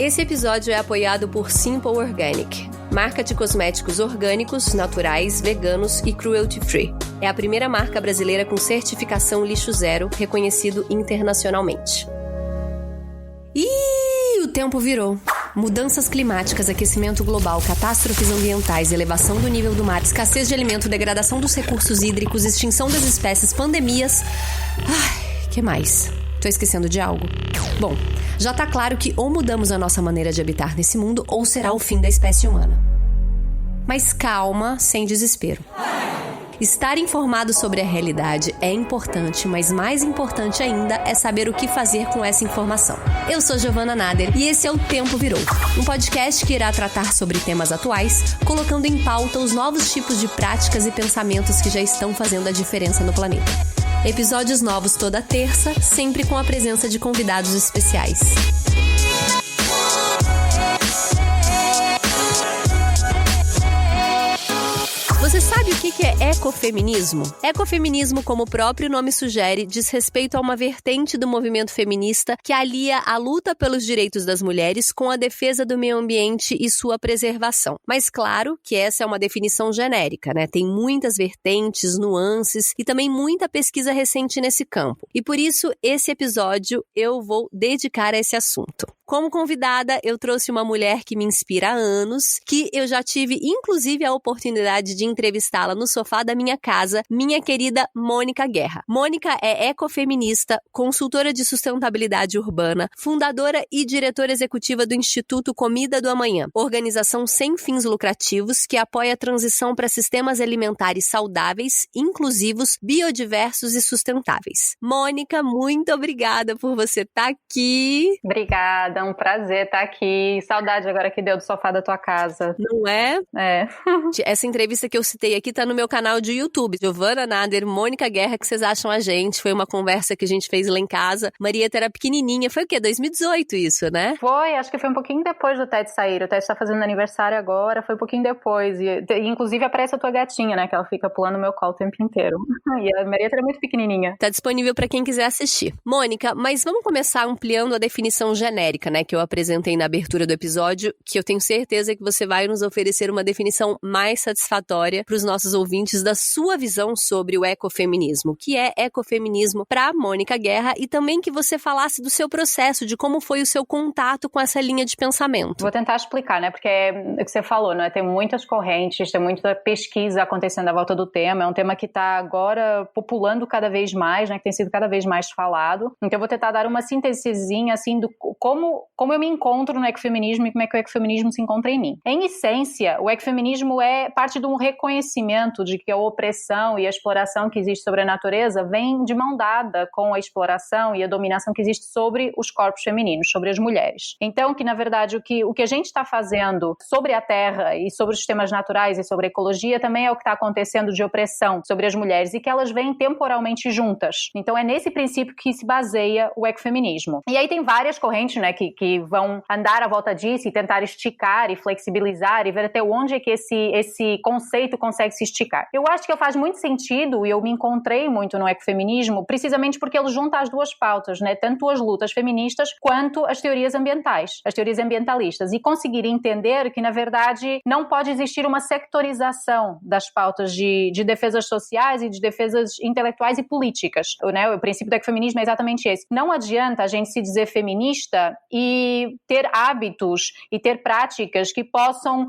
Esse episódio é apoiado por Simple Organic, marca de cosméticos orgânicos, naturais, veganos e cruelty-free. É a primeira marca brasileira com certificação lixo zero, reconhecido internacionalmente. O tempo virou. Mudanças climáticas, aquecimento global, catástrofes ambientais, elevação do nível do mar, escassez de alimento, degradação dos recursos hídricos, extinção das espécies, pandemias... que mais? Tô esquecendo de algo? Bom, já tá claro que ou mudamos a nossa maneira de habitar nesse mundo ou será o fim da espécie humana. Mas calma, sem desespero. Estar informado sobre a realidade é importante, mas mais importante ainda é saber o que fazer com essa informação. Eu sou Giovana Nader e esse é o Tempo Virou, um podcast que irá tratar sobre temas atuais, colocando em pauta os novos tipos de práticas e pensamentos que já estão fazendo a diferença no planeta. Episódios novos toda terça, sempre com a presença de convidados especiais. Você sabe o que é ecofeminismo? Ecofeminismo, como o próprio nome sugere, diz respeito a uma vertente do movimento feminista que alia a luta pelos direitos das mulheres com a defesa do meio ambiente e sua preservação. Mas claro que essa é uma definição genérica, né? Tem muitas vertentes, nuances e também muita pesquisa recente nesse campo. E por isso, esse episódio eu vou dedicar a esse assunto. Como convidada, eu trouxe uma mulher que me inspira há anos, que eu já tive, inclusive, a oportunidade de entrevistá-la no sofá da minha casa, minha querida Mônica Guerra. Mônica é ecofeminista, consultora de sustentabilidade urbana, fundadora e diretora executiva do Instituto Comida do Amanhã, organização sem fins lucrativos que apoia a transição para sistemas alimentares saudáveis, inclusivos, biodiversos e sustentáveis. Mônica, muito obrigada por você estar aqui. Obrigada. É um prazer estar aqui. Saudade agora que deu do sofá da tua casa. Não é? É. Essa entrevista que eu citei aqui tá no meu canal de YouTube. Giovana Nader, Mônica Guerra, que vocês acham a gente? Foi uma conversa que a gente fez lá em casa. Marieta era pequenininha. Foi o quê? 2018 isso, né? Foi, acho que foi um pouquinho depois do Ted sair. O Ted tá fazendo aniversário agora, foi um pouquinho depois. E inclusive aparece a tua gatinha, né? Que ela fica pulando no meu colo o tempo inteiro. E a Marieta era muito pequenininha. Tá disponível pra quem quiser assistir. Mônica, mas vamos começar ampliando a definição genérica, né, que eu apresentei na abertura do episódio, que eu tenho certeza que você vai nos oferecer uma definição mais satisfatória para os nossos ouvintes da sua visão sobre o ecofeminismo. O que é ecofeminismo para Mônica Guerra e também que você falasse do seu processo, de como foi o seu contato com essa linha de pensamento. Vou tentar explicar, né, porque é o que você falou, né, tem muitas correntes, tem muita pesquisa acontecendo à volta do tema, é um tema que está agora populando cada vez mais, né, que tem sido cada vez mais falado. Então eu vou tentar dar uma síntesezinha, assim, do como eu me encontro no ecofeminismo e como é que o ecofeminismo se encontra em mim. Em essência, o ecofeminismo é parte de um reconhecimento de que a opressão e a exploração que existe sobre a natureza vem de mão dada com a exploração e a dominação que existe sobre os corpos femininos, sobre as mulheres. Então, que na verdade o que a gente está fazendo sobre a Terra e sobre os sistemas naturais e sobre a ecologia também é o que está acontecendo de opressão sobre as mulheres e que elas vêm temporalmente juntas. Então é nesse princípio que se baseia o ecofeminismo. E aí tem várias correntes, né, que vão andar à volta disso e tentar esticar e flexibilizar e ver até onde é que esse conceito consegue se esticar. Eu acho que faz muito sentido e eu me encontrei muito no ecofeminismo precisamente porque ele junta as duas pautas, né? Tanto as lutas feministas quanto as teorias ambientais, as teorias ambientalistas, e conseguir entender que, na verdade, não pode existir uma sectorização das pautas de defesas sociais e de defesas intelectuais e políticas, né? O princípio do ecofeminismo é exatamente esse. Não adianta a gente se dizer feminista e ter hábitos e ter práticas que possam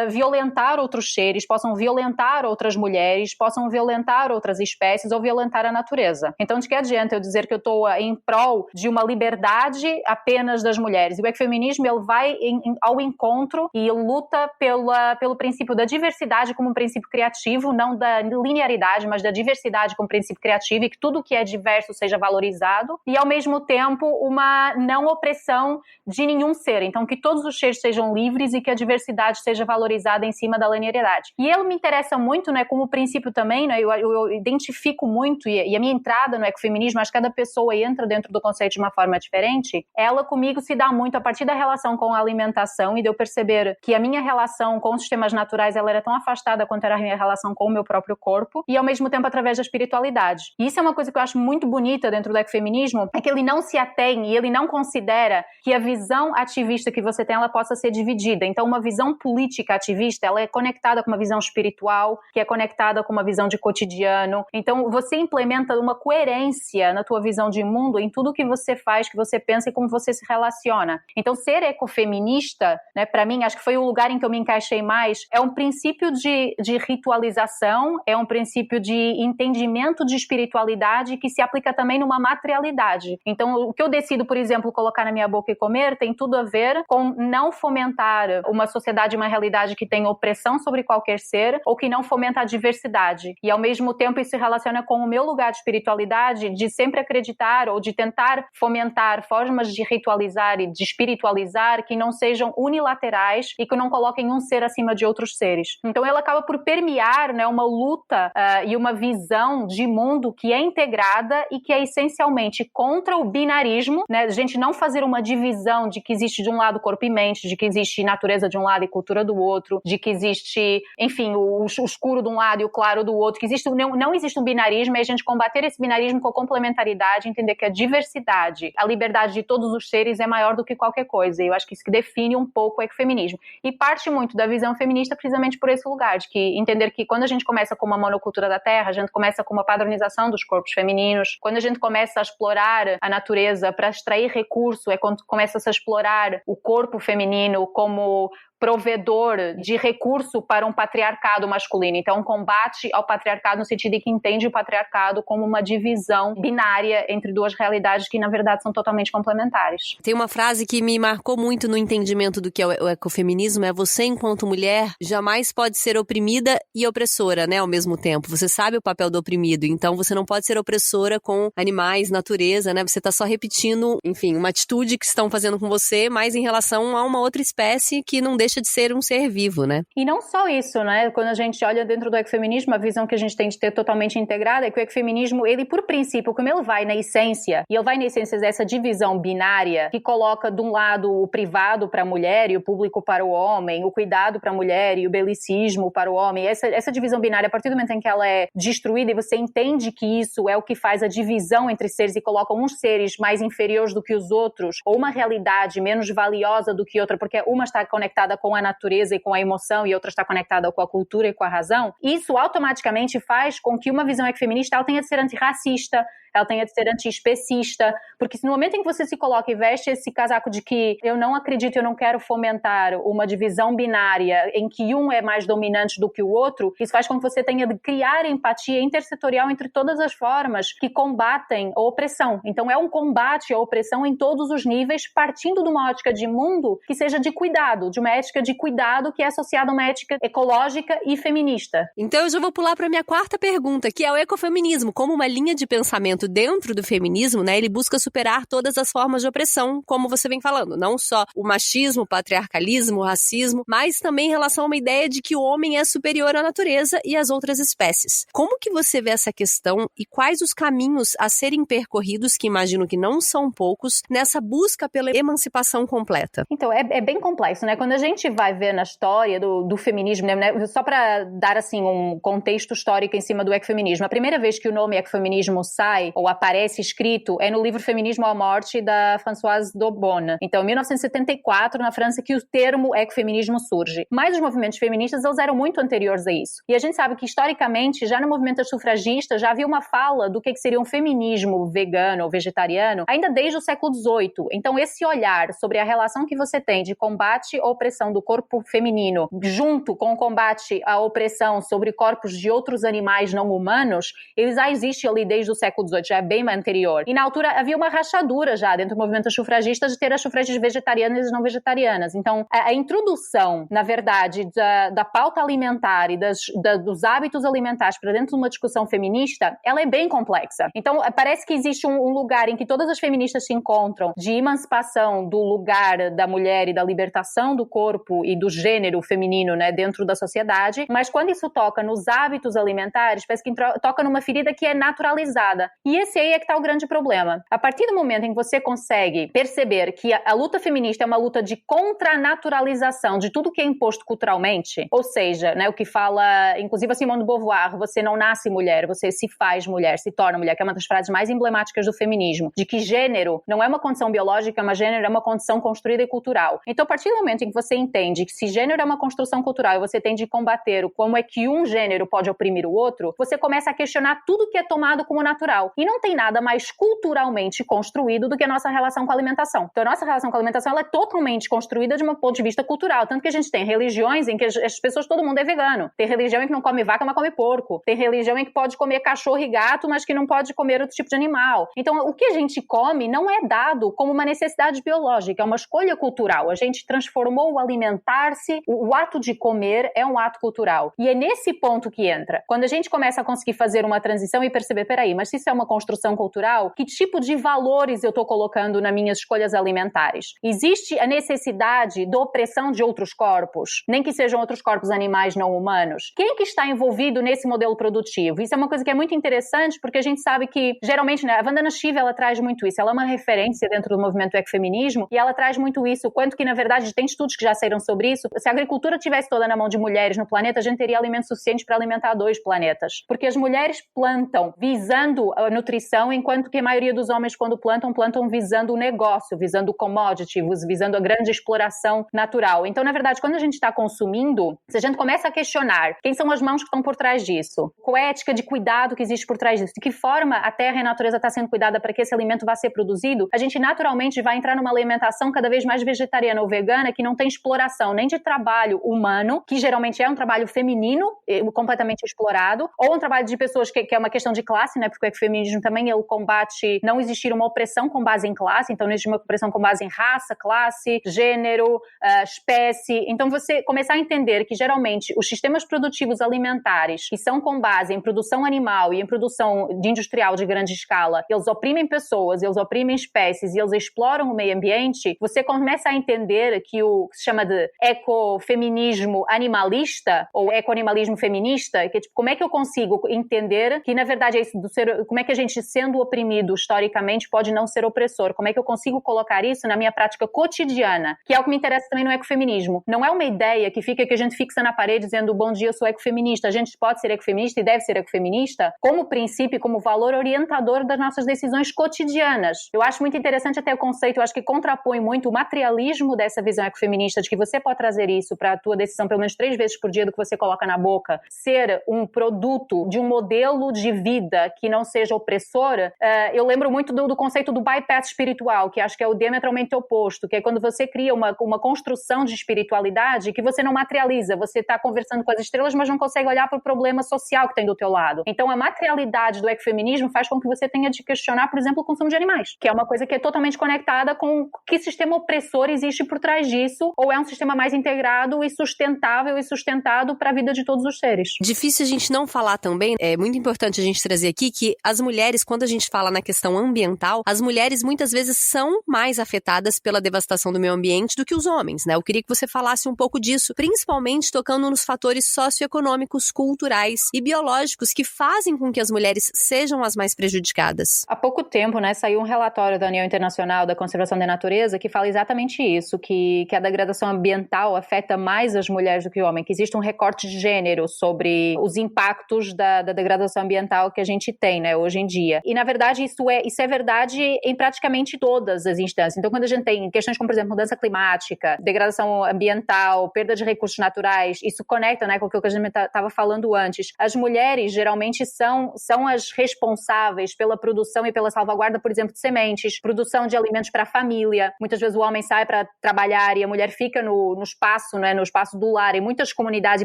violentar outros seres, possam violentar outras mulheres, possam violentar outras espécies ou violentar a natureza. Então, de que adianta eu dizer que eu estou em prol de uma liberdade apenas das mulheres? E o ecofeminismo, ele vai ao encontro e luta pelo princípio da diversidade como um princípio criativo, não da linearidade, mas da diversidade como princípio criativo, e que tudo que é diverso seja valorizado, e ao mesmo tempo uma não opressão de nenhum ser. Então, que todos os seres sejam livres e que a diversidade seja valorizada em cima da linearidade. E ele me interessa muito, né, como princípio também, né, eu identifico muito, e a minha entrada no ecofeminismo, acho que cada pessoa entra dentro do conceito de uma forma diferente, ela comigo se dá muito a partir da relação com a alimentação e de eu perceber que a minha relação com os sistemas naturais, ela era tão afastada quanto era a minha relação com o meu próprio corpo, e ao mesmo tempo através da espiritualidade. E isso é uma coisa que eu acho muito bonita dentro do ecofeminismo, é que ele não se atém e ele não considera que a visão ativista que você tem, ela possa ser dividida. Então, uma visão política ativista, ela é conectada com uma visão espiritual, que é conectada com uma visão de cotidiano. Então, você implementa uma coerência na tua visão de mundo em tudo que você faz, que você pensa e como você se relaciona. Então, ser ecofeminista, né, para mim, acho que foi o lugar em que eu me encaixei mais, é um princípio de ritualização, é um princípio de entendimento de espiritualidade que se aplica também numa materialidade. Então, o que eu decido, por exemplo, colocar na minha boca e comer tem tudo a ver com não fomentar uma sociedade, uma realidade que tem opressão sobre qualquer ser ou que não fomenta a diversidade. E, ao mesmo tempo, isso se relaciona com o meu lugar de espiritualidade, de sempre acreditar ou de tentar fomentar formas de ritualizar e de espiritualizar que não sejam unilaterais e que não coloquem um ser acima de outros seres. Então, ela acaba por permear, né, uma luta e uma visão de mundo que é integrada e que é essencialmente contra o binarismo, né? A gente não fazer uma divisão de que existe de um lado corpo e mente, de que existe natureza de um lado e cultura do outro, de que existe, enfim, o escuro de um lado e o claro do outro, que existe, não existe um binarismo, é a gente combater esse binarismo com a complementaridade, entender que a diversidade, a liberdade de todos os seres é maior do que qualquer coisa. E eu acho que isso que define um pouco o ecofeminismo. E parte muito da visão feminista precisamente por esse lugar, de que entender que quando a gente começa com uma monocultura da terra, a gente começa com uma padronização dos corpos femininos, quando a gente começa a explorar a natureza para extrair recurso, é quando começa a explorar o corpo feminino como provedor de recurso para um patriarcado masculino. Então, um combate ao patriarcado no sentido de que entende o patriarcado como uma divisão binária entre duas realidades que, na verdade, são totalmente complementares. Tem uma frase que me marcou muito no entendimento do que é o ecofeminismo, é: você, enquanto mulher, jamais pode ser oprimida e opressora, né, ao mesmo tempo. Você sabe o papel do oprimido, então você não pode ser opressora com animais, natureza, né? Você está só repetindo, enfim, uma atitude que estão fazendo com você, mas em relação a uma outra espécie que não deixa de ser um ser vivo, né? E não só isso, né? Quando a gente olha dentro do ecofeminismo, a visão que a gente tem de ter totalmente integrada é que o ecofeminismo, ele, por princípio, como ele vai na essência, e ele vai na essência dessa divisão binária, que coloca de um lado o privado para a mulher e o público para o homem, o cuidado para a mulher e o belicismo para o homem, essa divisão binária, a partir do momento em que ela é destruída e você entende que isso é o que faz a divisão entre seres e coloca uns seres mais inferiores do que os outros, ou uma realidade menos valiosa do que outra, porque uma está conectada com a natureza e com a emoção e outra está conectada com a cultura e com a razão, isso automaticamente faz com que uma visão ecofeminista ela tenha de ser antirracista, ela tenha de ser antiespecista, porque se no momento em que você se coloca e veste esse casaco de que eu não acredito, eu não quero fomentar uma divisão binária em que um é mais dominante do que o outro, isso faz com que você tenha de criar empatia intersetorial entre todas as formas que combatem a opressão. Então é um combate à opressão em todos os níveis, partindo de uma ótica de mundo que seja de cuidado, de uma ética de cuidado que é associada a uma ética ecológica e feminista. Então eu já vou pular para a minha quarta pergunta, que é o ecofeminismo, como uma linha de pensamento dentro do feminismo, né? Ele busca superar todas as formas de opressão, como você vem falando, não só o machismo, o patriarcalismo, o racismo, mas também em relação a uma ideia de que o homem é superior à natureza e às outras espécies. Como que você vê essa questão e quais os caminhos a serem percorridos, que imagino que não são poucos, nessa busca pela emancipação completa? Então, é bem complexo, né? Quando a gente vai ver na história do feminismo, né? Só para dar, assim, um contexto histórico em cima do ecofeminismo, a primeira vez que o nome ecofeminismo sai ou aparece escrito é no livro Feminismo à Morte, da Françoise d'Aubonne. Então, em 1974, na França, que o termo ecofeminismo surge. Mas os movimentos feministas, eles eram muito anteriores a isso. E a gente sabe que, historicamente, já no movimento sufragista, já havia uma fala do que seria um feminismo vegano ou vegetariano, ainda desde o século XVIII. Então, esse olhar sobre a relação que você tem de combate à opressão do corpo feminino, junto com o combate à opressão sobre corpos de outros animais não humanos, ele já existe ali desde o século XVIII, já é bem anterior. E na altura havia uma rachadura já dentro do movimento sufragista de ter as sufragistas vegetarianas e não vegetarianas. Então, a introdução, na verdade, da pauta alimentar e dos hábitos alimentares para dentro de uma discussão feminista, ela é bem complexa. Então, parece que existe um lugar em que todas as feministas se encontram de emancipação do lugar da mulher e da libertação do corpo e do gênero feminino, né, dentro da sociedade, mas quando isso toca nos hábitos alimentares, parece que toca numa ferida que é naturalizada. E E esse aí é que tá o grande problema. A partir do momento em que você consegue perceber que a luta feminista é uma luta de contranaturalização de tudo que é imposto culturalmente, ou seja, né, o que fala, inclusive a Simone de Beauvoir, você não nasce mulher, você se faz mulher, se torna mulher, que é uma das frases mais emblemáticas do feminismo, de que gênero não é uma condição biológica, mas gênero é uma condição construída e cultural. Então, a partir do momento em que você entende que se gênero é uma construção cultural e você tem de combater como é que um gênero pode oprimir o outro, você começa a questionar tudo que é tomado como natural. E não tem nada mais culturalmente construído do que a nossa relação com a alimentação. Então, a nossa relação com a alimentação ela é totalmente construída de um ponto de vista cultural. Tanto que a gente tem religiões em que as pessoas, todo mundo é vegano. Tem religião em que não come vaca, mas come porco. Tem religião em que pode comer cachorro e gato, mas que não pode comer outro tipo de animal. Então, o que a gente come não é dado como uma necessidade biológica, é uma escolha cultural. A gente transformou o alimentar-se, o ato de comer é um ato cultural. E é nesse ponto que entra. Quando a gente começa a conseguir fazer uma transição e perceber, peraí, mas se isso é uma construção cultural, que tipo de valores eu estou colocando nas minhas escolhas alimentares? Existe a necessidade da opressão de outros corpos, nem que sejam outros corpos animais não humanos? Quem que está envolvido nesse modelo produtivo? Isso é uma coisa que é muito interessante, porque a gente sabe que, geralmente, né, a Vandana Shiva, ela traz muito isso. Ela é uma referência dentro do movimento ecofeminismo e ela traz muito isso. Quanto que, na verdade, tem estudos que já saíram sobre isso. Se a agricultura tivesse toda na mão de mulheres no planeta, a gente teria alimento suficiente para alimentar 2 planetas. Porque as mulheres plantam visando a nutrição, enquanto que a maioria dos homens, quando plantam visando o negócio, visando o commodity, visando a grande exploração natural. Então, na verdade, quando a gente está consumindo, se a gente começa a questionar quem são as mãos que estão por trás disso, qual é a ética de cuidado que existe por trás disso, de que forma a terra e a natureza está sendo cuidada para que esse alimento vá ser produzido, a gente naturalmente vai entrar numa alimentação cada vez mais vegetariana ou vegana, que não tem exploração nem de trabalho humano, que geralmente é um trabalho feminino, completamente explorado, ou um trabalho de pessoas que é uma questão de classe, né? Porque o ecofeminismo também ele combate não existir uma opressão com base em classe, então não existe uma opressão com base em raça, classe, gênero, espécie. Então você começar a entender que geralmente os sistemas produtivos alimentares que são com base em produção animal e em produção de industrial de grande escala, eles oprimem pessoas, eles oprimem espécies e eles exploram o meio ambiente, você começa a entender que o que se chama de ecofeminismo animalista ou ecoanimalismo feminista, que é tipo, como é que eu consigo entender que na verdade é isso do ser, como é que a gente sendo oprimido historicamente pode não ser opressor, como é que eu consigo colocar isso na minha prática cotidiana, que é o que me interessa também no ecofeminismo. Não é uma ideia que a gente fixa na parede dizendo bom dia, eu sou ecofeminista. A gente pode ser ecofeminista e deve ser ecofeminista como princípio, como valor orientador das nossas decisões cotidianas. Eu acho muito interessante até o conceito, eu acho que contrapõe muito o materialismo dessa visão ecofeminista, de que você pode trazer isso para a tua decisão pelo menos 3 vezes por dia do que você coloca na boca, ser um produto de um modelo de vida que não seja opressora. Eu lembro muito do conceito do bypass espiritual, que acho que é o diametralmente oposto, que é quando você cria uma construção de espiritualidade que você não materializa, você está conversando com as estrelas, mas não consegue olhar para o problema social que tem do teu lado. Então a materialidade do ecofeminismo faz com que você tenha de questionar, por exemplo, o consumo de animais, que é uma coisa que é totalmente conectada com que sistema opressor existe por trás disso, ou é um sistema mais integrado e sustentável e sustentado para a vida de todos os seres. Difícil a gente não falar também, é muito importante a gente trazer aqui que as mulheres, quando a gente fala na questão ambiental, as mulheres muitas vezes são mais afetadas pela devastação do meio ambiente do que os homens, né? Eu queria que você falasse um pouco disso, principalmente tocando nos fatores socioeconômicos, culturais e biológicos que fazem com que as mulheres sejam as mais prejudicadas. Há pouco tempo, né, saiu um relatório da União Internacional da Conservação da Natureza que fala exatamente isso, que a degradação ambiental afeta mais as mulheres do que o homem, que existe um recorte de gênero sobre os impactos da degradação ambiental que a gente tem, né, hoje em dia. E, na verdade, isso é verdade em praticamente todas as instâncias. Então, quando a gente tem questões como, por exemplo, mudança climática, degradação ambiental, perda de recursos naturais, isso conecta, né, com o que a gente estava falando antes. As mulheres, geralmente, são as responsáveis pela produção e pela salvaguarda, por exemplo, de sementes, produção de alimentos para a família. Muitas vezes o homem sai para trabalhar e a mulher fica no espaço, né, no espaço do lar. Em muitas comunidades,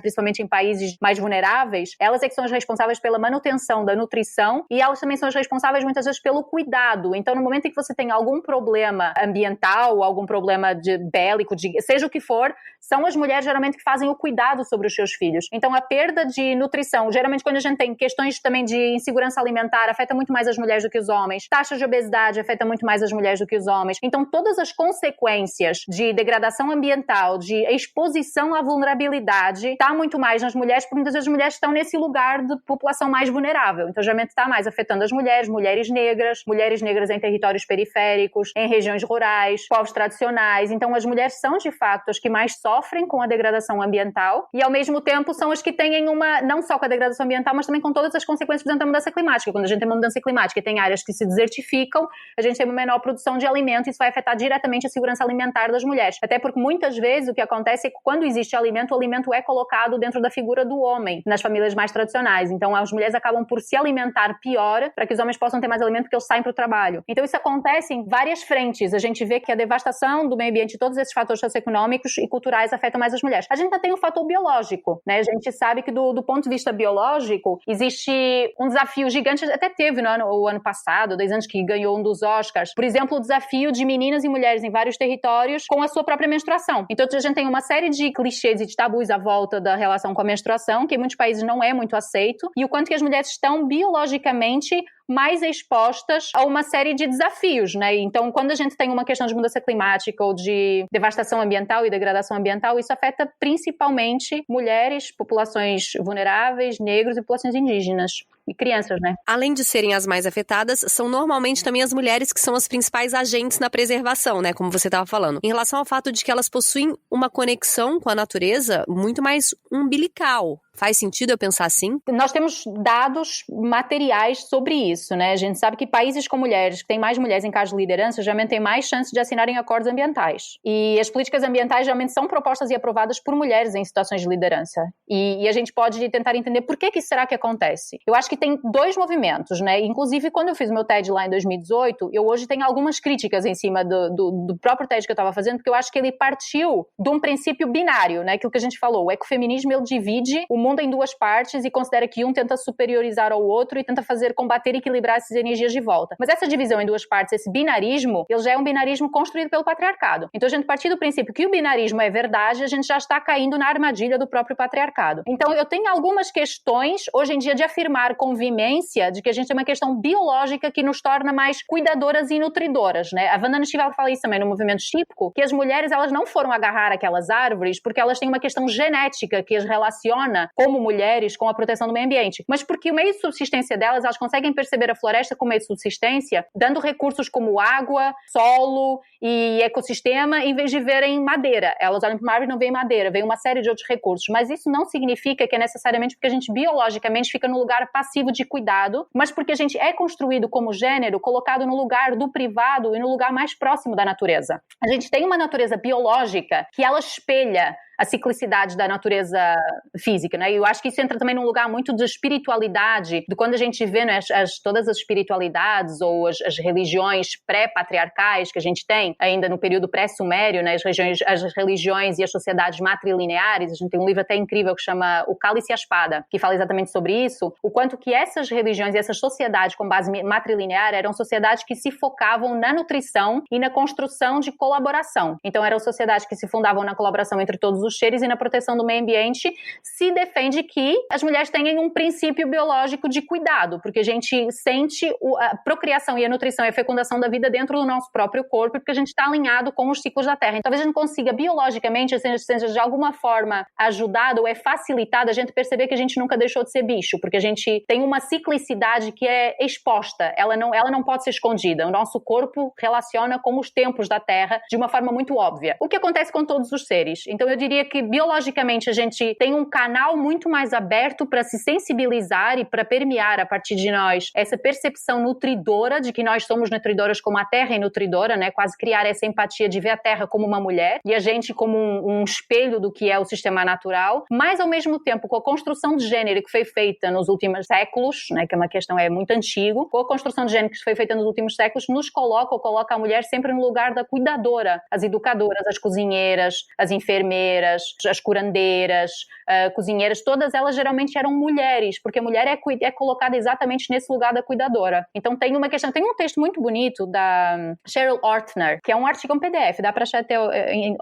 principalmente em países mais vulneráveis, elas é que são as responsáveis pela manutenção da nutrição e elas também são as responsáveis, muitas vezes, pelo cuidado. Então, no momento em que você tem algum problema ambiental, algum problema bélico, seja o que for, são as mulheres, geralmente, que fazem o cuidado sobre os seus filhos. Então, a perda de nutrição, geralmente, quando a gente tem questões também de insegurança alimentar, afeta muito mais as mulheres do que os homens. Taxas de obesidade afeta muito mais as mulheres do que os homens. Então, todas as consequências de degradação ambiental, de exposição à vulnerabilidade, está muito mais nas mulheres, porque muitas vezes as mulheres estão nesse lugar de população mais vulnerável. Então, geralmente, está mais afetando beneficiando as mulheres negras em territórios periféricos, em regiões rurais, povos tradicionais. Então, as mulheres são, de fato, as que mais sofrem com a degradação ambiental e, ao mesmo tempo, são as que têm não só com a degradação ambiental, mas também com todas as consequências, por exemplo, da mudança climática. Quando a gente tem uma mudança climática e tem áreas que se desertificam, a gente tem uma menor produção de alimento e isso vai afetar diretamente a segurança alimentar das mulheres. Até porque, muitas vezes, o que acontece é que quando existe alimento, o alimento é colocado dentro da figura do homem, nas famílias mais tradicionais. Então, as mulheres acabam por se alimentar pior para que os homens possam ter mais alimento porque eles saem para o trabalho. Então, isso acontece em várias frentes. A gente vê que a devastação do meio ambiente, todos esses fatores socioeconômicos e culturais afetam mais as mulheres. A gente ainda tem o fator biológico, né? A gente sabe que do ponto de vista biológico, existe um desafio gigante, até teve o ano passado, 2 anos que ganhou um dos Oscars, por exemplo, o desafio de meninas e mulheres em vários territórios com a sua própria menstruação. Então, a gente tem uma série de clichês e de tabus à volta da relação com a menstruação, que em muitos países não é muito aceito, e o quanto que as mulheres estão biologicamente mais expostas a uma série de desafios, né? Então, quando a gente tem uma questão de mudança climática ou de devastação ambiental e degradação ambiental, isso afeta principalmente mulheres, populações vulneráveis, negros e populações indígenas. E crianças, né? Além de serem as mais afetadas, são normalmente também as mulheres que são as principais agentes na preservação, né? Como você estava falando. Em relação ao fato de que elas possuem uma conexão com a natureza muito mais umbilical. Faz sentido eu pensar assim? Nós temos dados materiais sobre isso, né? A gente sabe que países com mulheres, que têm mais mulheres em cargos de liderança, geralmente têm mais chances de assinarem acordos ambientais. E as políticas ambientais geralmente são propostas e aprovadas por mulheres em situações de liderança. E a gente pode tentar entender por que isso será que acontece. Eu acho que tem 2 movimentos, né? Inclusive, quando eu fiz o meu TED lá em 2018, eu hoje tenho algumas críticas em cima do próprio TED que eu estava fazendo, porque eu acho que ele partiu de um princípio binário, né? Aquilo que a gente falou, o ecofeminismo, ele divide o mundo em 2 partes e considera que um tenta superiorizar ao outro e tenta combater e equilibrar essas energias de volta. Mas essa divisão em 2 partes, esse binarismo, ele já é um binarismo construído pelo patriarcado. Então, a gente partir do princípio que o binarismo é verdade, a gente já está caindo na armadilha do próprio patriarcado. Então, eu tenho algumas questões, hoje em dia, de afirmar com veemência de que a gente tem uma questão biológica que nos torna mais cuidadoras e nutridoras, né? A Vandana Shiva fala isso também no movimento Shipko, que as mulheres, elas não foram agarrar aquelas árvores porque elas têm uma questão genética que as relaciona como mulheres com a proteção do meio ambiente, mas porque o meio de subsistência delas, elas conseguem perceber a floresta como meio de subsistência, dando recursos como água, solo e ecossistema, em vez de verem madeira. Elas olham para uma árvore e não veem madeira, veem uma série de outros recursos, mas isso não significa que é necessariamente porque a gente biologicamente fica no lugar passivo de cuidado, mas porque a gente é construído como gênero, colocado no lugar do privado e no lugar mais próximo da natureza. A gente tem uma natureza biológica que ela espelha a ciclicidade da natureza física, né? E eu acho que isso entra também num lugar muito de espiritualidade, de quando a gente vê, né, todas as espiritualidades ou as religiões pré-patriarcais que a gente tem, ainda no período pré-sumério, né, as religiões e as sociedades matrilineares. A gente tem um livro até incrível que chama O Cálice e a Espada, que fala exatamente sobre isso, o quanto que essas religiões e essas sociedades com base matrilinear eram sociedades que se focavam na nutrição e na construção de colaboração. Então, eram sociedades que se fundavam na colaboração entre todos os seres e na proteção do meio ambiente. Se defende que as mulheres tenham um princípio biológico de cuidado, porque a gente sente a procriação e a nutrição e a fecundação da vida dentro do nosso próprio corpo, porque a gente está alinhado com os ciclos da Terra. Então, talvez a gente consiga biologicamente, seja de alguma forma ajudado ou facilitado a gente perceber que a gente nunca deixou de ser bicho, porque a gente tem uma ciclicidade que é exposta, ela não pode ser escondida. O nosso corpo relaciona com os tempos da Terra de uma forma muito óbvia. O que acontece com todos os seres? Então, eu diria que biologicamente a gente tem um canal muito mais aberto para se sensibilizar e para permear a partir de nós essa percepção nutridora de que nós somos nutridoras como a Terra é nutridora, né? Quase criar essa empatia de ver a Terra como uma mulher e a gente como um espelho do que é o sistema natural, mas ao mesmo tempo com a construção de gênero que foi feita nos últimos séculos, né? Que é uma questão muito antiga, com a construção de gênero que foi feita nos últimos séculos, nos coloca a mulher sempre no lugar da cuidadora, as educadoras, as cozinheiras, as enfermeiras, as curandeiras, cozinheiras, todas elas geralmente eram mulheres, porque a mulher é colocada exatamente nesse lugar da cuidadora. Então tem um texto muito bonito da Cheryl Ortner, que é um artigo em PDF, dá para achar até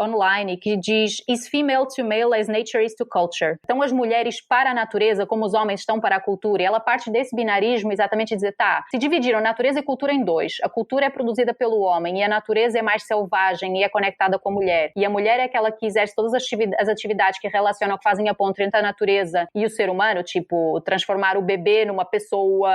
online, que diz "Is female to male as nature is to culture". Então as mulheres para a natureza como os homens estão para a cultura, e ela parte desse binarismo exatamente dizer, se dividiram natureza e cultura em 2. A cultura é produzida pelo homem e a natureza é mais selvagem e é conectada com a mulher. E a mulher é aquela que exerce todas as as atividades que relacionam, que fazem a ponte entre a natureza e o ser humano, tipo transformar o bebê numa pessoa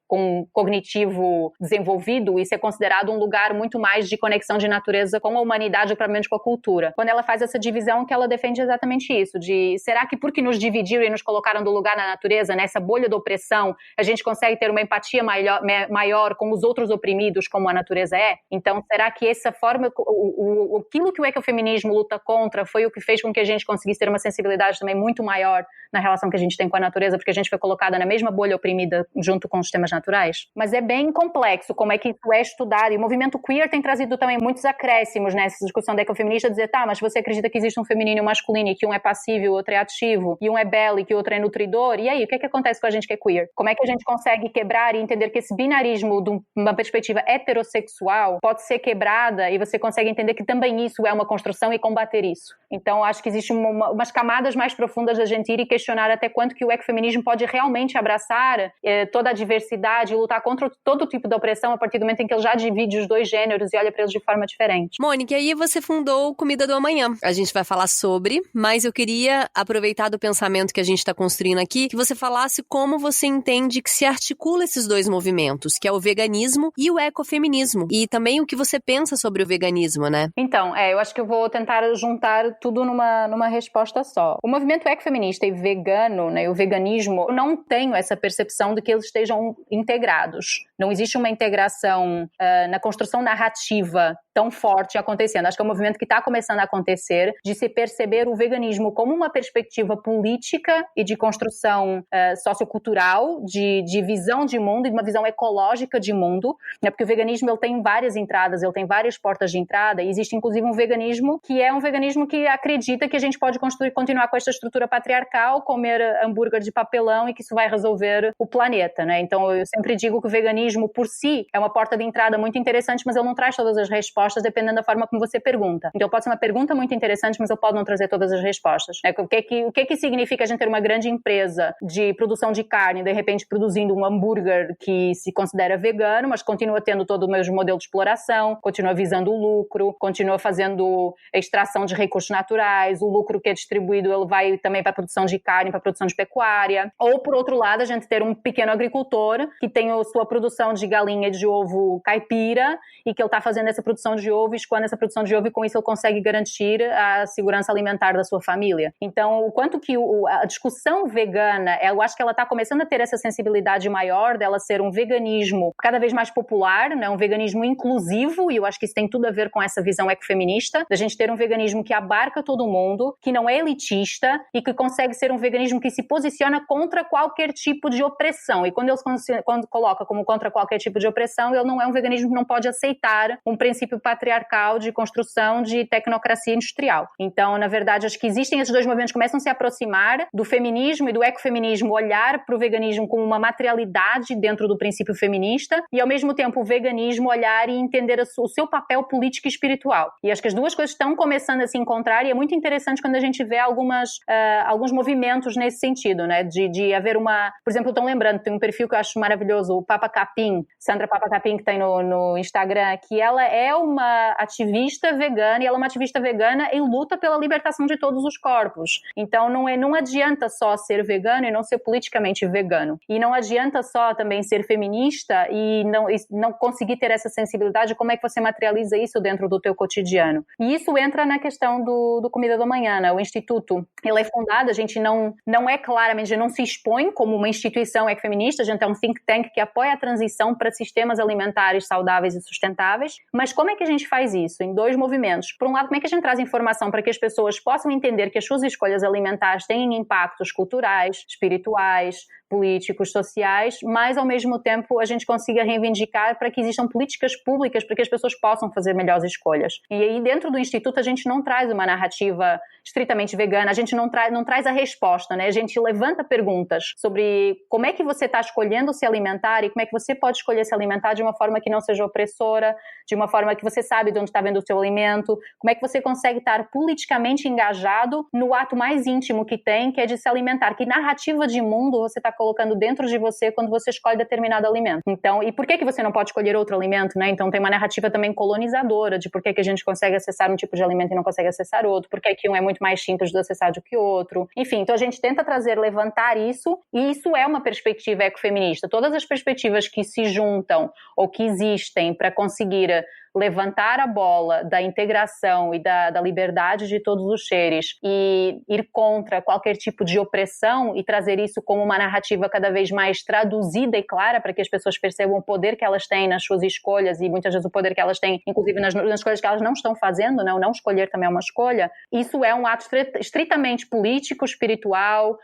com cognitivo desenvolvido, isso é considerado um lugar muito mais de conexão de natureza com a humanidade, ou pelo menos com a cultura. Quando ela faz essa divisão, que ela defende exatamente isso, de será que porque nos dividiram e nos colocaram do lugar na natureza, nessa bolha de opressão, a gente consegue ter uma empatia maior com os outros oprimidos, como a natureza é? Então, será que essa forma, aquilo que o ecofeminismo luta contra foi o que fez com que a gente conseguisse ter uma sensibilidade também muito maior na relação que a gente tem com a natureza, porque a gente foi colocada na mesma bolha oprimida junto com os temas naturais? Mas é bem complexo como é que isso é estudado, e o movimento queer tem trazido também muitos acréscimos nessa discussão da ecofeminista, dizer, tá, mas você acredita que existe um feminino e um masculino, e que um é passivo e o outro é ativo, e um é bélico e o outro é nutridor, e aí, o que é que acontece com a gente que é queer? Como é que a gente consegue quebrar e entender que esse binarismo de uma perspectiva heterossexual pode ser quebrada, e você consegue entender que também isso é uma construção e combater isso? Então, acho que existem umas camadas mais profundas da gente ir e questionar até quanto que o ecofeminismo pode realmente abraçar toda a diversidade e lutar contra todo tipo de opressão a partir do momento em que ele já divide os dois gêneros e olha para eles de forma diferente. Mônica, aí você fundou o Comida do Amanhã. A gente vai falar sobre, mas eu queria aproveitar do pensamento que a gente está construindo aqui, que você falasse como você entende que se articula esses dois movimentos, que é o veganismo e o ecofeminismo, e também o que você pensa sobre o veganismo, né? Então, eu acho que eu vou tentar juntar tudo numa resposta só. O movimento ecofeminista e vegano, né, o veganismo, eu não tenho essa percepção de que eles estejam integrados. Não existe uma integração na construção narrativa tão forte acontecendo. Acho que é um movimento que está começando a acontecer, de se perceber o veganismo como uma perspectiva política e de construção sociocultural, de visão de mundo e de uma visão ecológica de mundo, né? Porque o veganismo ele tem várias entradas, ele tem várias portas de entrada, e existe inclusive um veganismo que é um veganismo que acredita que a gente pode continuar com esta estrutura patriarcal, comer hambúrguer de papelão e que isso vai resolver o planeta, né? Então eu sempre digo que o veganismo por si é uma porta de entrada muito interessante, mas ele não traz todas as respostas dependendo da forma como você pergunta. Então pode ser uma pergunta muito interessante, mas ele pode não trazer todas as respostas. O que significa a gente ter uma grande empresa de produção de carne, de repente produzindo um hambúrguer que se considera vegano, mas continua tendo todo o mesmo modelo de exploração, continua visando o lucro, continua fazendo a extração de recursos naturais, o lucro que é distribuído ele vai também para a produção de carne, para a produção de pecuária. Ou, por outro lado, a gente ter um pequeno agricultor que tem a sua produção de galinha de ovo caipira e que ele está fazendo essa produção de ovo, escoando essa produção de ovo, e com isso ele consegue garantir a segurança alimentar da sua família. Então, o quanto que a discussão vegana, eu acho que ela está começando a ter essa sensibilidade maior dela ser um veganismo cada vez mais popular, né? Um veganismo inclusivo, e eu acho que isso tem tudo a ver com essa visão ecofeminista, da gente ter um veganismo que abarca todo mundo, que não é elitista e que consegue ser um veganismo que se posiciona contra qualquer tipo de opressão. E quando coloca como contra qualquer tipo de opressão, ele não é um veganismo que não pode aceitar um princípio patriarcal de construção de tecnocracia industrial. Então, na verdade, acho que existem esses dois movimentos que começam a se aproximar do feminismo e do ecofeminismo, olhar para o veganismo como uma materialidade dentro do princípio feminista, e ao mesmo tempo o veganismo olhar e entender o seu papel político e espiritual. E acho que as duas coisas estão começando a se encontrar, e é muito interessante quando a gente vê alguns movimentos nesse sentido, né? De haver por exemplo, estão lembrando, tem um perfil que eu acho maravilhoso, o Papa Capim, Sandra Papa Capim, que tem no Instagram, que ela é uma ativista vegana, e ela é uma ativista vegana e luta pela libertação de todos os corpos. Então não adianta só ser vegano e não ser politicamente vegano. E não adianta só também ser feminista e não conseguir ter essa sensibilidade. Como é que você materializa isso dentro do teu cotidiano? E isso entra na questão do Comida do Amanhã, né? O Instituto, ele é fundado, a gente não é claramente, a gente não se expõe como uma instituição ecofeminista, a gente é um think tank que apoia a transição para sistemas alimentares saudáveis e sustentáveis. Mas como é que a gente faz isso? Em dois movimentos. Por um lado, como é que a gente traz informação para que as pessoas possam entender que as suas escolhas alimentares têm impactos culturais, espirituais, políticos, sociais, mas ao mesmo tempo a gente consiga reivindicar para que existam políticas públicas para que as pessoas possam fazer melhores escolhas. E aí dentro do Instituto a gente não traz uma narrativa estritamente vegana, a gente não traz a resposta, né? A gente levanta perguntas sobre como é que você está escolhendo se alimentar e como é que você pode escolher se alimentar de uma forma que não seja opressora, de uma forma que você sabe de onde está vendo o seu alimento, como é que você consegue estar politicamente engajado no ato mais íntimo que tem, que é de se alimentar. Que narrativa de mundo você está colocando dentro de você quando você escolhe determinado alimento. Então, e por que você não pode escolher outro alimento, né? Então tem uma narrativa também colonizadora de por que a gente consegue acessar um tipo de alimento e não consegue acessar outro, por que um é muito mais simples de acessar do que o outro. Enfim, então a gente tenta levantar isso, e isso é uma perspectiva ecofeminista. Todas as perspectivas que se juntam ou que existem para conseguir levantar a bola da integração e da liberdade de todos os seres e ir contra qualquer tipo de opressão e trazer isso como uma narrativa cada vez mais traduzida e clara para que as pessoas percebam o poder que elas têm nas suas escolhas e muitas vezes o poder que elas têm, inclusive nas escolhas que elas não estão fazendo, né? O não escolher também é uma escolha. Isso é um ato estritamente político, espiritual,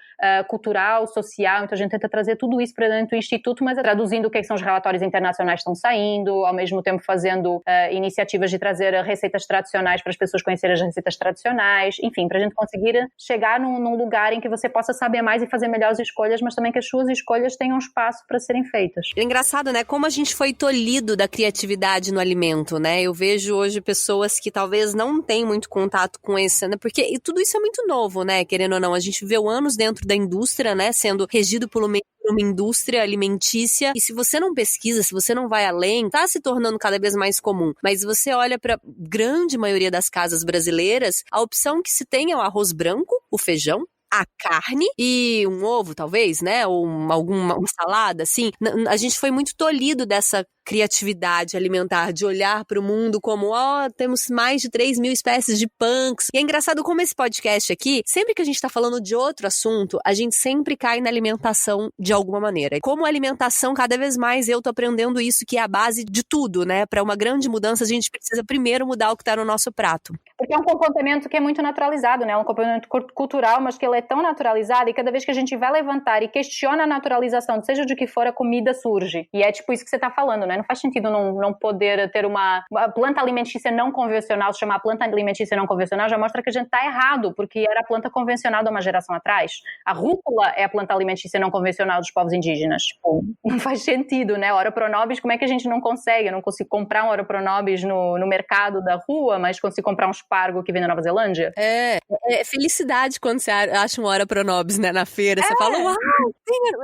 cultural, social. Então a gente tenta trazer tudo isso para dentro do Instituto, mas traduzindo o que são os relatórios internacionais que estão saindo, ao mesmo tempo fazendo iniciativas de trazer receitas tradicionais para as pessoas conhecerem as receitas tradicionais, enfim, para a gente conseguir chegar num lugar em que você possa saber mais e fazer melhores escolhas, mas também que as suas escolhas tenham espaço para serem feitas. É engraçado, né? Como a gente foi tolhido da criatividade no alimento, né? Eu vejo hoje pessoas que talvez não têm muito contato com esse, né? Porque tudo isso é muito novo, né? Querendo ou não, a gente viveu anos dentro da indústria, né? Sendo regido por uma indústria alimentícia, e se você não pesquisa, se você não vai além, tá se tornando cada vez mais comum. Mas você olha para grande maioria das casas brasileiras, a opção que se tem é o arroz branco, o feijão, a carne e um ovo, talvez, né? Ou uma salada, assim. A gente foi muito tolhido dessa criatividade alimentar, de olhar para o mundo como, temos mais de 3.000 espécies de punks. E é engraçado como esse podcast aqui, sempre que a gente está falando de outro assunto, a gente sempre cai na alimentação de alguma maneira. Como alimentação, cada vez mais eu tô aprendendo isso, que é a base de tudo, né? Para uma grande mudança, a gente precisa primeiro mudar o que está no nosso prato. Porque é um comportamento que é muito naturalizado, né? É um comportamento cultural, mas que ele é tão naturalizado, e cada vez que a gente vai levantar e questiona a naturalização, seja de que for, a comida surge. E é tipo isso que você tá falando, né? Não faz sentido não poder ter uma planta alimentícia não convencional, se chamar planta alimentícia não convencional, já mostra que a gente tá errado, porque era a planta convencional de uma geração atrás. A rúcula é a planta alimentícia não convencional dos povos indígenas. Tipo, não faz sentido, né? Ora pronobis, como é que a gente não consegue? Eu não consigo comprar um ora pronobis no mercado da rua, mas consigo comprar um espargo que vem da Nova Zelândia? É felicidade quando você acha uma ora pronobis, né, na feira. Você fala, uau,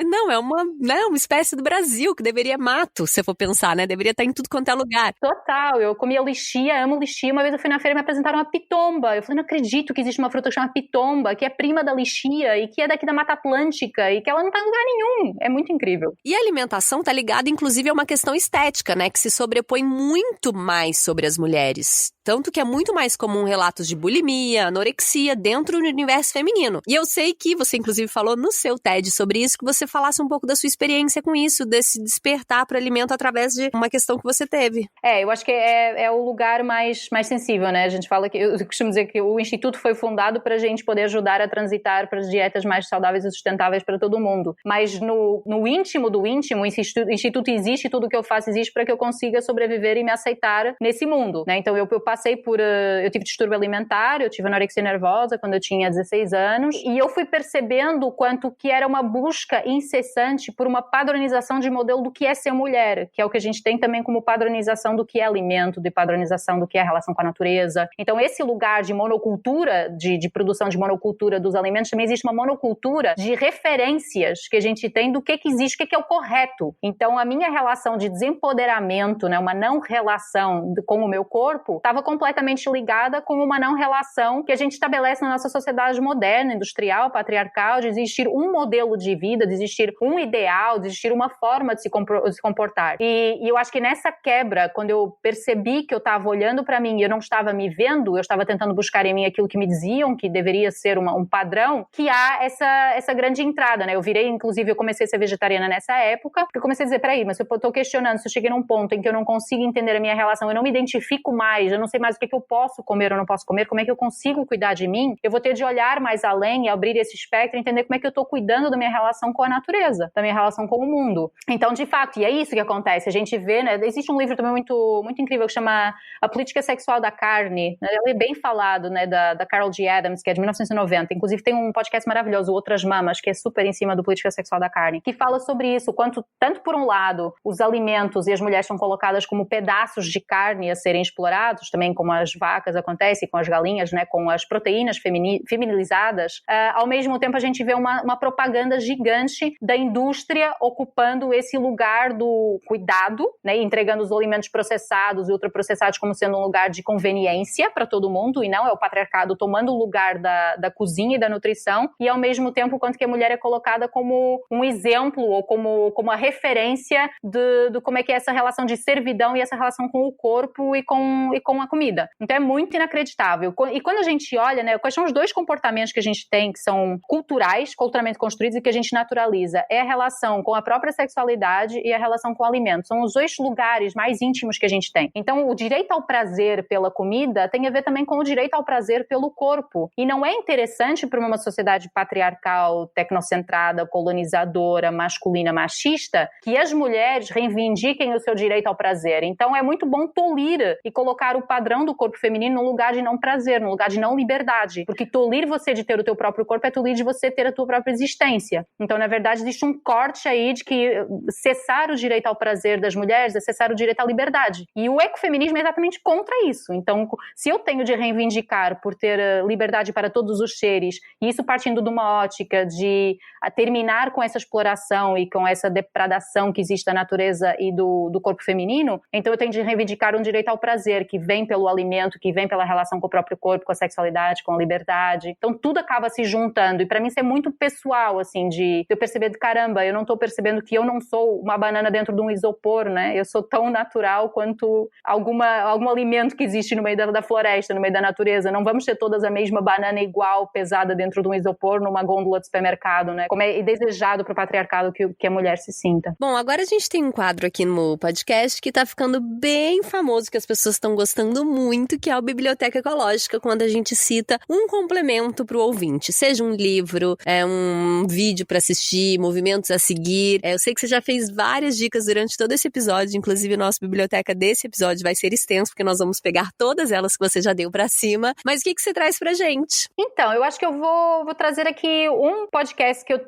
não, é uma espécie do Brasil, que deveria mato, se for pensar, né? Deveria estar em tudo quanto é lugar. Total, eu comia lixia, amo lixia. Uma vez eu fui na feira e me apresentaram uma pitomba. Eu falei, não acredito que existe uma fruta que chama pitomba, que é prima da lixia e que é daqui da Mata Atlântica e que ela não tá em lugar nenhum. É muito incrível. E a alimentação tá ligada, inclusive, a uma questão estética, né? Que se sobrepõe muito mais sobre as mulheres. Tanto que é muito mais comum relatos de bulimia, anorexia dentro do universo feminino. E eu sei que você, inclusive, falou no seu TED sobre isso, que você falasse um pouco da sua experiência com isso, desse despertar para o alimento através de uma questão que você teve. Eu acho que é o lugar mais sensível, né? A gente fala que, eu costumo dizer que o Instituto foi fundado para a gente poder ajudar a transitar para as dietas mais saudáveis e sustentáveis para todo mundo. Mas no íntimo do íntimo, o Instituto existe, tudo que eu faço existe para que eu consiga sobreviver e me aceitar nesse mundo, né? Então eu passei eu tive distúrbio alimentar, eu tive anorexia nervosa quando eu tinha 16 anos, e eu fui percebendo o quanto que era uma busca incessante por uma padronização de modelo do que é ser mulher, que é o que a gente tem também como padronização do que é alimento, de padronização do que é a relação com a natureza. Então esse lugar de monocultura, de produção de monocultura dos alimentos, também existe uma monocultura de referências que a gente tem do que existe, o que é o correto. Então a minha relação de desempoderamento, né, uma não relação com o meu corpo, estava completamente ligada com uma não relação que a gente estabelece na nossa sociedade moderna, industrial, patriarcal, de existir um modelo de vida, de existir um ideal, de existir uma forma de se comportar. E eu acho que nessa quebra, quando eu percebi que eu estava olhando para mim e eu não estava me vendo, eu estava tentando buscar em mim aquilo que me diziam que deveria ser um padrão, que há essa grande entrada, né? Eu comecei a ser vegetariana nessa época, porque eu comecei a dizer, peraí, mas eu estou questionando, se eu cheguei num ponto em que eu não consigo entender a minha relação, eu não me identifico mais, eu não sei mais o que eu posso comer ou não posso comer, como é que eu consigo cuidar de mim, eu vou ter de olhar mais além e abrir esse espectro e entender como é que eu estou cuidando da minha relação com a natureza, da minha relação com o mundo. Então, de fato, e é isso que acontece, a gente vê, né, existe um livro também muito, muito incrível que chama A Política Sexual da Carne, né, ele é bem falado, né, da Carol G. Adams, que é de 1990, inclusive tem um podcast maravilhoso, Outras Mamas, que é super em cima do Política Sexual da Carne, que fala sobre isso, quanto, tanto por um lado, os alimentos e as mulheres são colocadas como pedaços de carne a serem explorados, também como as vacas acontece, com as galinhas, né, com as proteínas feminilizadas, ao mesmo tempo a gente vê uma propaganda gigante da indústria ocupando esse lugar do cuidado, né, entregando os alimentos processados e ultraprocessados como sendo um lugar de conveniência para todo mundo, e não é o patriarcado tomando o lugar da cozinha e da nutrição, e ao mesmo tempo quanto que a mulher é colocada como um exemplo ou como a referência de como é que é essa relação de servidão e essa relação com o corpo e com a comida. Então é muito inacreditável. E quando a gente olha, né, quais são os dois comportamentos que a gente tem que são culturais, culturalmente construídos e que a gente naturaliza? É a relação com a própria sexualidade e a relação com o alimento. São os dois lugares mais íntimos que a gente tem. Então o direito ao prazer pela comida tem a ver também com o direito ao prazer pelo corpo. E não é interessante para uma sociedade patriarcal, tecnocentrada, colonizadora, masculina, machista, que as mulheres reivindiquem o seu direito ao prazer. Então é muito bom tolir e colocar o padrão do corpo feminino no lugar de não prazer, no lugar de não liberdade. Porque tolir você de ter o teu próprio corpo é tolir de você ter a tua própria existência. Então, na verdade, existe um corte aí de que cessar o direito ao prazer das mulheres é cessar o direito à liberdade. E o ecofeminismo é exatamente contra isso. Então, se eu tenho de reivindicar por ter liberdade para todos os seres, e isso partindo de uma ótica de terminar com essa exploração e com essa depredação que existe da natureza e do corpo feminino, então eu tenho de reivindicar um direito ao prazer que vem pelo alimento, que vem pela relação com o próprio corpo, com a sexualidade, com a liberdade. Então tudo acaba se juntando, e para mim isso é muito pessoal, assim, de eu perceber de caramba, eu não tô percebendo que eu não sou uma banana dentro de um isopor, né? Eu sou tão natural quanto algum alimento que existe no meio da floresta, no meio da natureza. Não vamos ter todas a mesma banana igual, pesada dentro de um isopor, numa gôndola de supermercado, né? Como é desejado pro patriarcado que a mulher se sinta. Bom, agora a gente tem um quadro aqui no podcast que tá ficando bem famoso, que as pessoas estão gostando muito, que é o Biblioteca Ecológica, quando a gente cita um complemento pro ouvinte, seja um livro, um vídeo para assistir, movimentos a seguir. Eu sei que você já fez várias dicas durante todo esse episódio, inclusive a nossa biblioteca desse episódio vai ser extenso, porque nós vamos pegar todas elas que você já deu pra cima. Mas o que você traz pra gente? Então, eu acho que eu vou trazer aqui um podcast que eu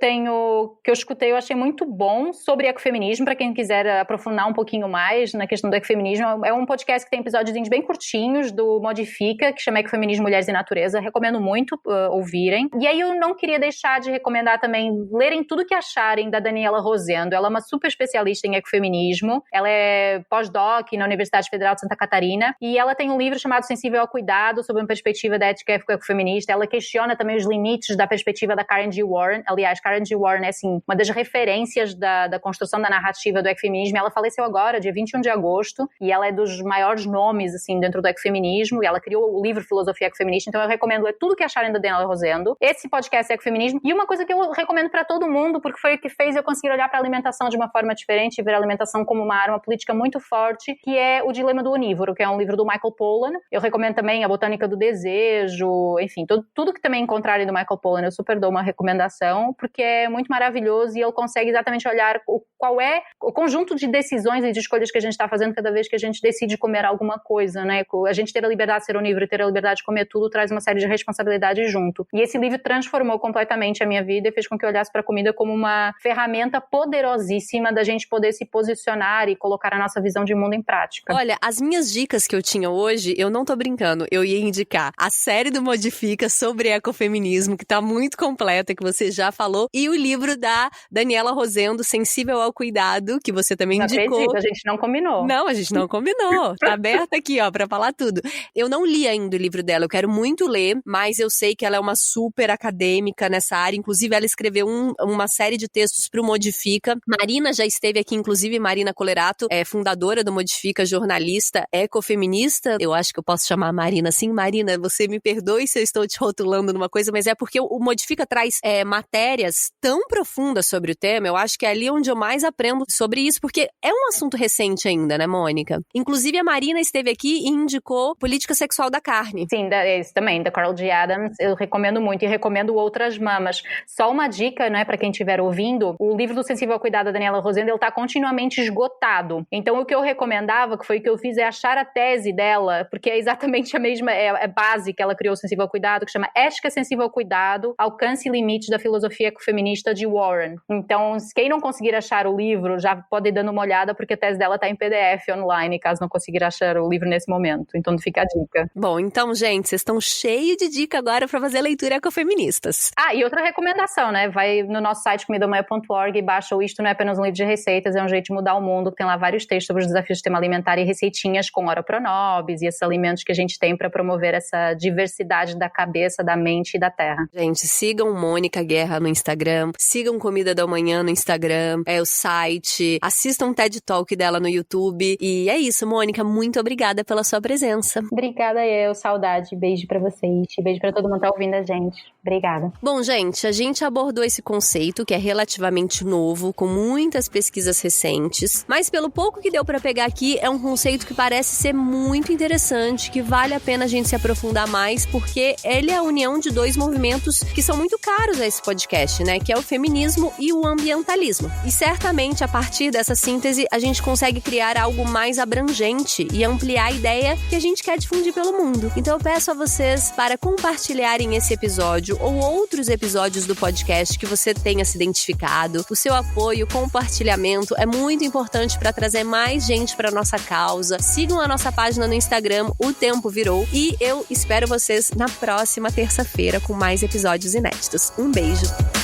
escutei, eu achei muito bom, sobre ecofeminismo, para quem quiser aprofundar um pouquinho mais na questão do ecofeminismo. É um podcast que tem episódios bem curtinhos do Modifica, que chama Ecofeminismo, Mulheres e Natureza. Recomendo muito ouvirem. E aí eu não queria deixar de recomendar também lerem tudo que acharem da Daniela Rosendo. Ela é uma super especialista em ecofeminismo. Ela é pós-doc na Universidade Federal de Santa Catarina. E ela tem um livro chamado Sensível ao Cuidado, sobre uma perspectiva da ética ecofeminista. Ela questiona também os limites da perspectiva da Karen G. Warren. Aliás, Karen G. Warren é, assim, uma das referências da construção da narrativa do ecofeminismo. Ela faleceu agora, dia 21 de agosto, e ela é dos maiores nomes, assim, dentro do ecofeminismo, e ela criou o livro Filosofia Ecofeminista, então eu recomendo ler tudo que acharem da Daniela Rosendo. Esse podcast é ecofeminismo, e uma coisa que eu recomendo pra todo mundo, porque foi o que fez eu conseguir olhar pra alimentação de uma forma diferente e ver a alimentação como uma arma política muito forte, que é O Dilema do Onívoro, que é um livro do Michael Pollan. Eu recomendo também A Botânica do Desejo, enfim, tudo que também encontrarem do Michael Pollan, eu super dou uma recomendação, porque é muito maravilhoso e ele consegue exatamente olhar qual é o conjunto de decisões e de escolhas que a gente está fazendo cada vez que a gente decide comer alguma coisa, né? A gente ter a liberdade de ser onívoro e ter a liberdade de comer tudo traz uma série de responsabilidades junto. E esse livro transformou completamente a minha vida e fez com que eu olhasse para a comida como uma ferramenta poderosíssima da gente poder se posicionar e colocar a nossa visão de mundo em prática. Olha, as minhas dicas que eu tinha hoje, eu não tô brincando, eu ia indicar a série do Modifica sobre ecofeminismo, que tá muito completa, que você já falou, e o livro da Daniela Rosendo, Sensível ao Cuidado, que você também não indicou. Acredito, a gente não combinou. Não, a gente não combinou. Tá aberta aqui, ó, pra falar tudo. Eu não li ainda o livro dela, eu quero muito ler, mas eu sei que ela é uma super acadêmica nessa área, inclusive ela escreveu uma série de textos pro Modifica. Marina já esteve aqui, inclusive Marina Colerato, fundadora do Modifica, jornalista, ecofeminista. Eu acho que eu posso chamar a Marina assim. Marina, você me perdoe se eu estou te rotulando numa coisa, mas é porque o Modifica traz matérias tão profundas sobre o tema, eu acho que é ali onde eu mais aprendo sobre isso, porque é um assunto recente ainda, né, Mônica? Inclusive a Marina esteve aqui e indicou Política Sexual da Carne. Sim, isso também, da Carol G. Adams, eu recomendo muito e recomendo Outras Mamas. Só uma dica, né, pra quem estiver ouvindo, o livro do Sensível ao Cuidado da Daniela Rosendo, ele tá continuamente esgotado. Então o que eu recomendava, que foi o que eu fiz, é achar a tese dela, porque é exatamente a mesma base que ela criou o Sensível ao Cuidado, que chama Ética Sensível ao Cuidado, Alcance e Limites da Filosofia Ecofeminista de Warren. Então, quem não conseguir achar o livro, já pode ir dando uma olhada, porque a tese dela tá em PDF online, caso não conseguir achar o livro nesse momento. momento. Então fica a dica. Bom, então, gente, vocês estão cheios de dica agora para fazer leitura ecofeministas. E outra recomendação, né? Vai no nosso site comidamanha.org e baixa o Isto Não É Apenas um Livro de Receitas, é um jeito de mudar o mundo. Tem lá vários textos sobre os desafios do sistema alimentar e receitinhas com ora pro nobis e esses alimentos que a gente tem para promover essa diversidade da cabeça, da mente e da terra. Gente, sigam Mônica Guerra no Instagram, sigam Comida da Manhã no Instagram, o site, assistam o TED Talk dela no YouTube. E é isso, Mônica, muito obrigada pela sua presença. Obrigada saudade, beijo pra vocês, beijo pra todo mundo que tá ouvindo a gente. Obrigada. Bom, gente, a gente abordou esse conceito que é relativamente novo, com muitas pesquisas recentes, mas pelo pouco que deu pra pegar aqui, é um conceito que parece ser muito interessante, que vale a pena a gente se aprofundar mais, porque ele é a união de dois movimentos que são muito caros a esse podcast, né? Que é o feminismo e o ambientalismo. E certamente, a partir dessa síntese, a gente consegue criar algo mais abrangente e ampliar a ideia que a gente quer difundir pelo mundo. Então eu peço a vocês para compartilharem esse episódio ou outros episódios do podcast que você tenha se identificado. O seu apoio, compartilhamento é muito importante para trazer mais gente para nossa causa. Sigam a nossa página no Instagram, O Tempo Virou, e eu espero vocês na próxima terça-feira com mais episódios inéditos. Um beijo!